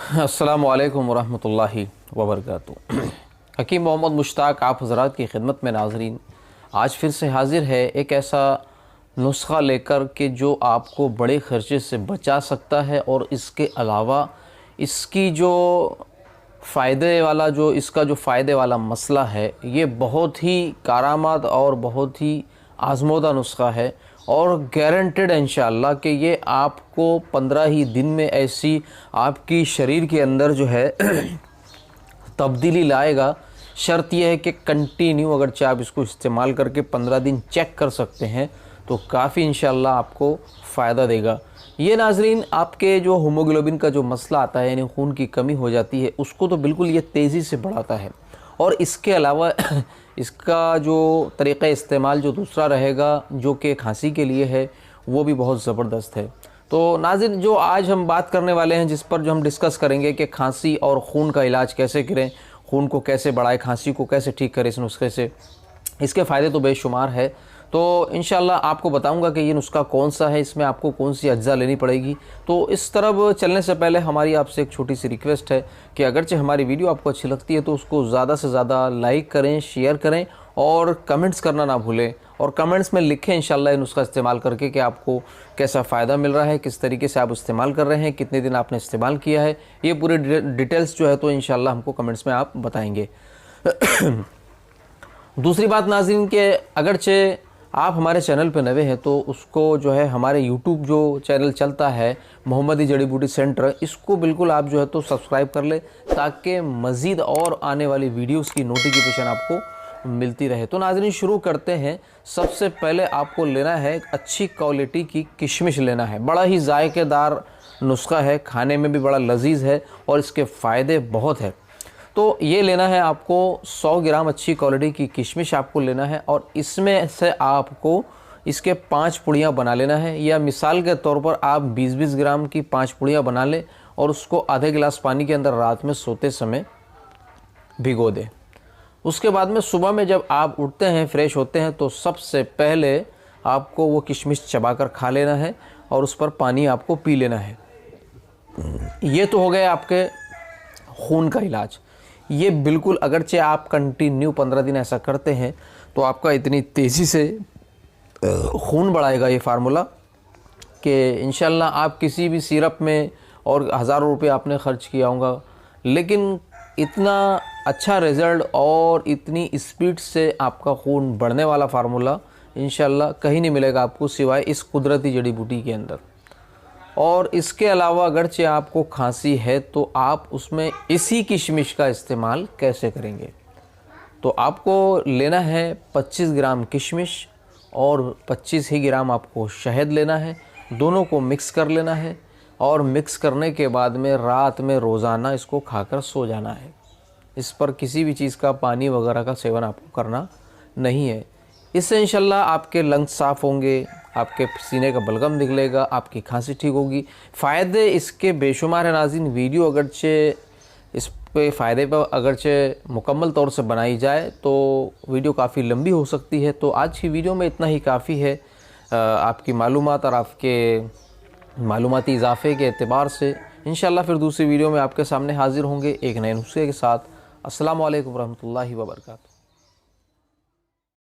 अस्सलामु अलैकुम वरहमतुल्लाहि वबरकातुहू। हकीम मोहम्मद मुश्ताक आप हज़रात की खिदमत में नाज़रीन आज फिर से हाज़िर है एक ऐसा नुस्ख़ा लेकर के जो आपको बड़े ख़र्चे से बचा सकता है और इसके अलावा इसकी जो इसका जो फ़ायदे वाला मसला है, ये बहुत ही कारामद और बहुत ही आज़मूदा नुस्ख़ा है और गारंटेड है इंशाअल्लाह कि ये आपको 15 ही दिन में ऐसी आपकी शरीर के अंदर जो है तब्दीली लाएगा। शर्त यह है कि कंटिन्यू अगर आप इसको इस्तेमाल करके 15 दिन चेक कर सकते हैं तो काफ़ी इंशाअल्लाह आपको फ़ायदा देगा। ये नाज़रीन आपके जो हीमोग्लोबिन का जो मसला आता है, यानी खून की कमी हो जाती है, उसको तो बिल्कुल ये तेज़ी से बढ़ाता है। और इसके अलावा इसका जो तरीक़ा इस्तेमाल जो दूसरा रहेगा, जो कि खांसी के लिए है, वो भी बहुत ज़बरदस्त है। तो नाज़रीन जो आज हम बात करने वाले हैं, जिस पर जो हम डिस्कस करेंगे कि खांसी और खून का इलाज कैसे करें, खून को कैसे बढ़ाएं, खांसी को कैसे ठीक करें इस नुस्खे से, इसके फ़ायदे तो बेशुमार है। तो इंशाअल्लाह आपको बताऊंगा कि ये नुस्खा कौन सा है, इसमें आपको कौन सी अज्जा लेनी पड़ेगी। तो इस तरफ चलने से पहले हमारी आपसे एक छोटी सी रिक्वेस्ट है कि अगरचे हमारी वीडियो आपको अच्छी लगती है तो उसको ज़्यादा से ज़्यादा लाइक करें, शेयर करें और कमेंट्स करना ना भूलें। और कमेंट्स में लिखें इंशाअल्लाह ये नुस्खा इस्तेमाल करके कि आपको कैसा फ़ायदा मिल रहा है, किस तरीके से आप इस्तेमाल कर रहे हैं, कितने दिन आपने इस्तेमाल किया है, ये पूरी डिटेल्स जो है तो इंशाअल्लाह हमको कमेंट्स में आप बताएँगे। दूसरी बात नाज़रीन के अगरचे आप हमारे चैनल पर नए हैं तो उसको जो है हमारे यूट्यूब जो चैनल चलता है मोहम्मदी जड़ी बूटी सेंटर, इसको बिल्कुल आप जो है तो सब्सक्राइब कर ले ताकि मज़ीद और आने वाली वीडियोस की नोटिफिकेशन आपको मिलती रहे। तो नाज़रीन शुरू करते हैं। सबसे पहले आपको लेना है अच्छी क्वालिटी की किशमिश लेना है। बड़ा ही जायकेदार नुस्खा है, खाने में भी बड़ा लजीज है और इसके फ़ायदे बहुत है। तो ये लेना है आपको 100 ग्राम अच्छी क्वालिटी की किशमिश आपको लेना है और इसमें से आपको इसके 5 पुड़ियाँ बना लेना है, या मिसाल के तौर पर आप 20-20 ग्राम की 5 पुड़ियाँ बना लें और उसको आधे गिलास पानी के अंदर रात में सोते समय भिगो दें। उसके बाद में सुबह में जब आप उठते हैं, फ्रेश होते हैं, तो सबसे पहले आपको वो किशमिश चबा कर खा लेना है और उस पर पानी आपको पी लेना है। ये तो हो गए आपके खून का इलाज। ये बिल्कुल अगरचे आप कंटिन्यू 15 दिन ऐसा करते हैं तो आपका इतनी तेज़ी से खून बढ़ाएगा ये फार्मूला कि इंशाल्लाह आप किसी भी सिरप में और हज़ारों रुपये आपने ख़र्च किया होगा, लेकिन इतना अच्छा रिज़ल्ट और इतनी स्पीड से आपका खून बढ़ने वाला फार्मूला इंशाल्लाह कहीं नहीं मिलेगा आपको सिवाय इस कुदरती जड़ी बूटी के अंदर। और इसके अलावा अगरचे आपको खांसी है तो आप उसमें इसी किशमिश का इस्तेमाल कैसे करेंगे, तो आपको लेना है 25 ग्राम किशमिश और 25 ही ग्राम आपको शहद लेना है। दोनों को मिक्स कर लेना है और मिक्स करने के बाद में रात में रोज़ाना इसको खाकर सो जाना है। इस पर किसी भी चीज़ का पानी वगैरह का सेवन आपको करना नहीं है। इससे इंशाल्लाह आपके लंग्स साफ़ होंगे, आपके सीने का बलगम निकलेगा, आपकी खांसी ठीक होगी। फ़ायदे इसके बेशुमार है नाज़रीन। वीडियो अगरचे इस पे फ़ायदे पर अगरचे मुकम्मल तौर से बनाई जाए तो वीडियो काफ़ी लंबी हो सकती है। तो आज की वीडियो में इतना ही काफ़ी है आपकी मालूमात और आपके मालूमाती इजाफ़े के एतबार से। इंशाल्लाह फिर दूसरी वीडियो में आपके सामने हाज़िर होंगे एक नए नुस्खे के साथ। अस्सलामु अलैकुम रहमतुल्लाहि व बरकातुहू।